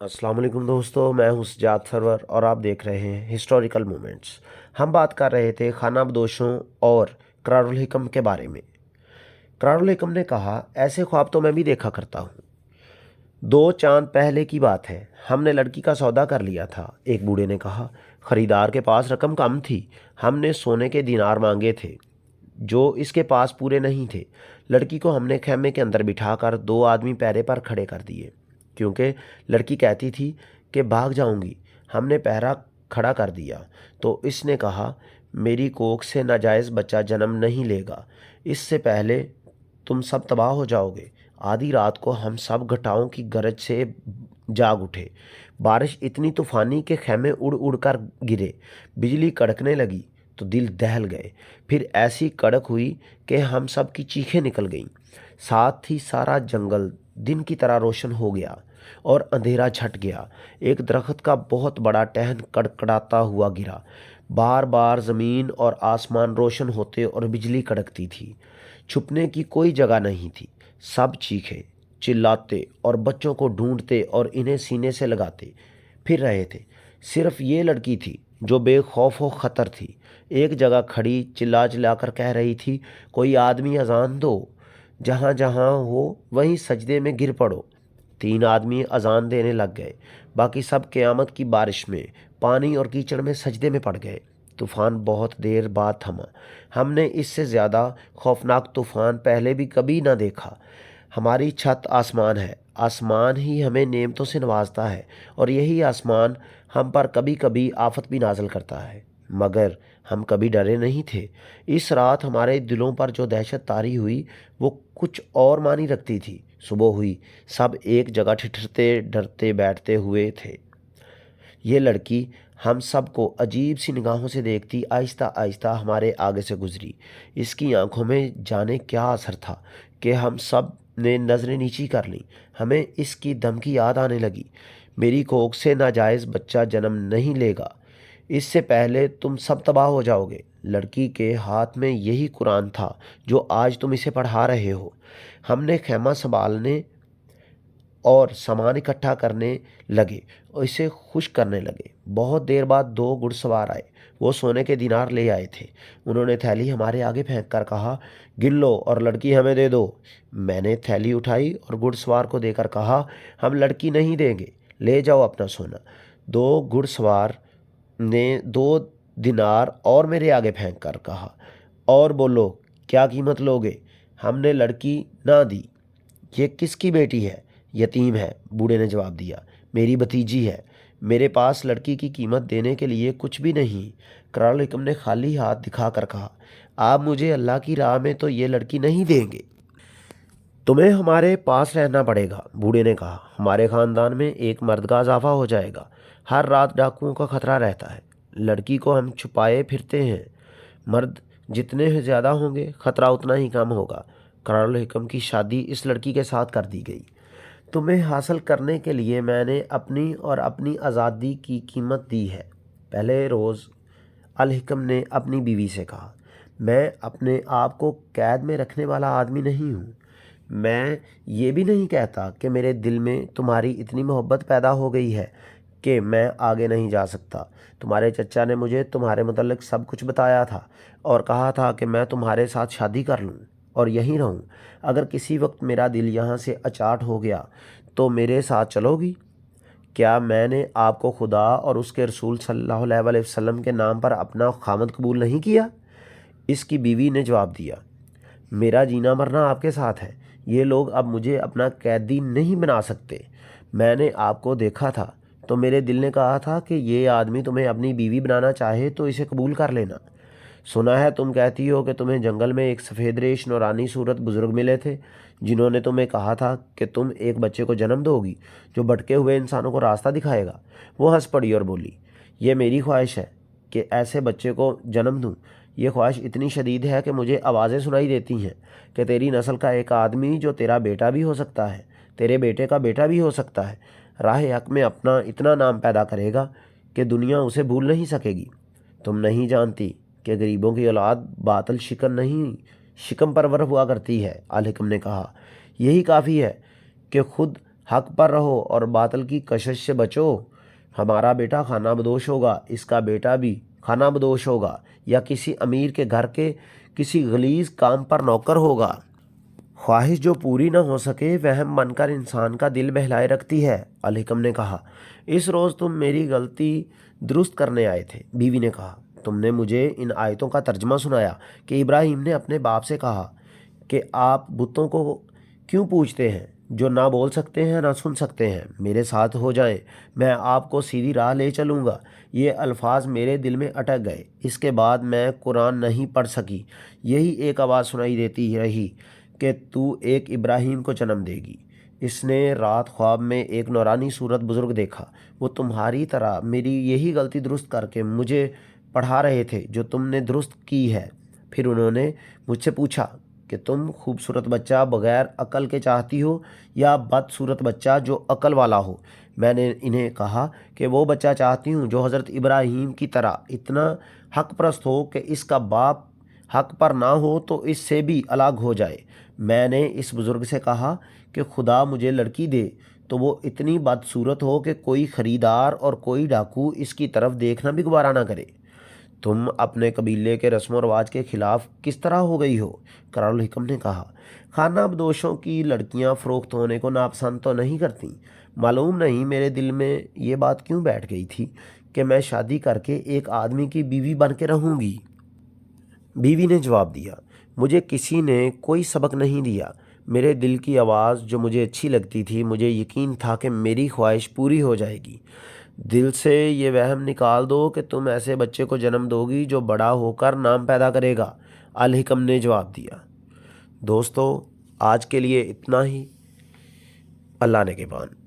अस्सलाम वालेकुम दोस्तों, मैं हूं सजाद सरवर और आप देख रहे हैं हिस्टोरिकल मोमेंट्स। हम बात कर रहे थे खाना बदोशों और करारुल हिकम के बारे में। करारुल हिकम ने कहा, ऐसे ख्वाब तो मैं भी देखा करता हूँ। 2 चांद पहले की बात है, हमने लड़की का सौदा कर लिया था। एक बूढ़े ने कहा, खरीदार के पास रकम कम थी। हमने सोने के दिनार मांगे थे जो इसके पास पूरे नहीं थे। लड़की को हमने खेमे के अंदर बिठाकर 2 आदमी पैरे पर खड़े कर दिए, क्योंकि लड़की कहती थी कि भाग जाऊंगी। हमने पहरा खड़ा कर दिया तो इसने कहा, मेरी कोख से नाजायज़ बच्चा जन्म नहीं लेगा, इससे पहले तुम सब तबाह हो जाओगे। आधी रात को हम सब घटाओं की गरज से जाग उठे। बारिश इतनी तूफानी के खेमे उड़ उड़ कर गिरे। बिजली कड़कने लगी तो दिल दहल गए। फिर ऐसी कड़क हुई कि हम सब की चीखें निकल गईं। साथ ही सारा जंगल दिन की तरह रोशन हो गया और अंधेरा छट गया। एक दरख्त का बहुत बड़ा टहन कड़कड़ाता हुआ गिरा। बार बार ज़मीन और आसमान रोशन होते और बिजली कड़कती थी। छुपने की कोई जगह नहीं थी। सब चीखे, चिल्लाते और बच्चों को ढूंढते और इन्हें सीने से लगाते फिर रहे थे। सिर्फ ये लड़की थी जो बेखौफ व ख़तर थी। एक जगह खड़ी चिल्ला चिल्ला कर कह रही थी, कोई आदमी अजान दो, जहाँ जहाँ हो वहीं सजदे में गिर पड़ो। 3 आदमी अजान देने लग गए। बाकी सब क़यामत की बारिश में, पानी और कीचड़ में सजदे में पड़ गए। तूफ़ान बहुत देर बाद थमा। हमने इससे ज़्यादा खौफनाक तूफ़ान पहले भी कभी ना देखा। हमारी छत आसमान है, आसमान ही हमें नेमतों से नवाजता है और यही आसमान हम पर कभी कभी आफत भी नाज़िल करता है, मगर हम कभी डरे नहीं थे। इस रात हमारे दिलों पर जो दहशत तारी हुई वो कुछ और मानी रखती थी। सुबह हुई, सब एक जगह ठिठुरते डरते बैठते हुए थे। ये लड़की हम सब को अजीब सी निगाहों से देखती आहिस्ता आहिस्ता हमारे आगे से गुजरी। इसकी आंखों में जाने क्या असर था कि हम सब ने नज़रें नीची कर लीं। हमें इसकी धमकी याद आने लगी, मेरी कोख से नाजायज़ बच्चा जन्म नहीं लेगा, इससे पहले तुम सब तबाह हो जाओगे। लड़की के हाथ में यही कुरान था जो आज तुम इसे पढ़ा रहे हो। हमने खेमा संभालने और सामान इकट्ठा करने लगे और इसे खुश करने लगे। बहुत देर बाद 2 घुड़सवार आए। वो सोने के दिनार ले आए थे। उन्होंने थैली हमारे आगे फेंक कर कहा, गिन लो और लड़की हमें दे दो। मैंने थैली उठाई और घुड़सवार को देकर कहा, हम लड़की नहीं देंगे, ले जाओ अपना सोना। 2 घुड़सवार ने 2 दिनार और मेरे आगे फेंक कर कहा, और बोलो क्या कीमत लोगे? हमने लड़की ना दी। ये किसकी बेटी है? यतीम है, बूढ़े ने जवाब दिया। मेरी भतीजी है। मेरे पास लड़की की कीमत देने के लिए कुछ भी नहीं। करारुल हिकम ने खाली हाथ दिखाकर कहा, आप मुझे अल्लाह की राह में तो ये लड़की नहीं देंगे, तुम्हें हमारे पास रहना पड़ेगा। बूढ़े ने कहा, हमारे ख़ानदान में एक मर्द का इजाफा हो जाएगा। हर रात डाकुओं का खतरा रहता है। लड़की को हम छुपाए फिरते हैं। मर्द जितने ज़्यादा होंगे खतरा उतना ही कम होगा। करारुल हिकम की शादी इस लड़की के साथ कर दी गई। तुम्हें हासिल करने के लिए मैंने अपनी और अपनी आज़ादी की कीमत दी है। पहले रोज़ अल हिकम ने अपनी बीवी से कहा, मैं अपने आप को कैद में रखने वाला आदमी नहीं हूँ। मैं ये भी नहीं कहता कि मेरे दिल में तुम्हारी इतनी मोहब्बत पैदा हो गई है कि मैं आगे नहीं जा सकता। तुम्हारे चचा ने मुझे तुम्हारे मुतल्लिक सब कुछ बताया था और कहा था कि मैं तुम्हारे साथ शादी कर लूँ और यहीं रहूँ। अगर किसी वक्त मेरा दिल यहाँ से अचाट हो गया तो मेरे साथ चलोगी? क्या मैंने आपको खुदा और उसके रसूल सल्लल्लाहु अलैहि वसल्लम के नाम पर अपना खामद कबूल नहीं किया? इसकी बीवी ने जवाब दिया, मेरा जीना मरना आपके साथ है। ये लोग अब मुझे अपना कैदी नहीं बना सकते। मैंने आपको देखा था तो मेरे दिल ने कहा था कि ये आदमी तुम्हें अपनी बीवी बनाना चाहे तो इसे कबूल कर लेना। सुना है तुम कहती हो कि तुम्हें जंगल में एक सफ़ेद रेश नौरानी सूरत बुज़ुर्ग मिले थे जिन्होंने तुम्हें कहा था कि तुम एक बच्चे को जन्म दोगी जो भटके हुए इंसानों को रास्ता दिखाएगा। वो हंस पड़ी और बोली, ये मेरी ख्वाहिश है कि ऐसे बच्चे को जन्म दूँ। ये ख्वाहिश इतनी शदीद है कि मुझे आवाज़ें सुनाई देती हैं कि तेरी नस्ल का एक आदमी जो तेरा बेटा भी हो सकता है, तेरे बेटे का बेटा भी हो सकता है, राह हक में अपना इतना नाम पैदा करेगा कि दुनिया उसे भूल नहीं सकेगी। तुम नहीं जानती कि गरीबों की औलाद बातल शिकन नहीं शिकम परवर हुआ करती है। अल हिकम ने कहा, यही काफ़ी है कि खुद حق پر رہو اور باطل کی کشش سے بچو۔ ہمارا بیٹا خانہ بدوش ہوگا، اس کا بیٹا بھی خانہ بدوش ہوگا، یا کسی امیر کے گھر کے کسی غلیظ کام پر نوکر ہوگا۔ خواہش جو پوری نہ ہو سکے وہم بن کر انسان کا دل بہلائے رکھتی ہے۔ الحکم نے کہا، اس روز تم میری غلطی درست کرنے آئے تھے۔ بیوی نے کہا، تم نے مجھے ان آیتوں کا ترجمہ سنایا کہ ابراہیم نے اپنے باپ سے کہا کہ آپ بتوں کو کیوں پوجتے ہیں جو نہ بول سکتے ہیں نہ سن سکتے ہیں؟ میرے ساتھ ہو جائیں، میں آپ کو سیدھی راہ لے چلوں گا۔ یہ الفاظ میرے دل میں اٹک گئے۔ اس کے بعد میں قرآن نہیں پڑھ سکی۔ یہی ایک آواز سنائی دیتی رہی کہ تو ایک ابراہیم کو جنم دے گی۔ اس نے رات خواب میں ایک نورانی صورت بزرگ دیکھا۔ وہ تمہاری طرح میری یہی غلطی درست کر کے مجھے پڑھا رہے تھے جو تم نے درست کی ہے۔ پھر انہوں نے مجھ سے پوچھا کہ تم خوبصورت بچہ بغیر عقل کے چاہتی ہو یا بدصورت بچہ جو عقل والا ہو؟ میں نے انہیں کہا کہ وہ بچہ چاہتی ہوں جو حضرت ابراہیم کی طرح اتنا حق پرست ہو کہ اس کا باپ حق پر نہ ہو تو اس سے بھی الگ ہو جائے۔ میں نے اس بزرگ سے کہا کہ خدا مجھے لڑکی دے تو وہ اتنی بدصورت ہو کہ کوئی خریدار اور کوئی ڈاکو اس کی طرف دیکھنا بھی گوارا نہ کرے۔ تم اپنے قبیلے کے رسم و رواج کے خلاف کس طرح ہو گئی ہو؟ قرار الحکم نے کہا، خانہ بدوشوں کی لڑکیاں فروخت ہونے کو ناپسند تو نہیں کرتیں۔ معلوم نہیں میرے دل میں یہ بات کیوں بیٹھ گئی تھی کہ میں شادی کر کے ایک آدمی کی بیوی بن کے رہوں گی۔ بیوی نے جواب دیا، مجھے کسی نے کوئی سبق نہیں دیا۔ میرے دل کی آواز جو مجھے اچھی لگتی تھی، مجھے یقین تھا کہ میری خواہش پوری ہو جائے گی۔ دل سے یہ وہم نکال دو کہ تم ایسے بچے کو جنم دو گی جو بڑا ہو کر نام پیدا کرے گا، الحکم نے جواب دیا۔ دوستو، آج کے لیے اتنا ہی۔ اللہ نگہبان۔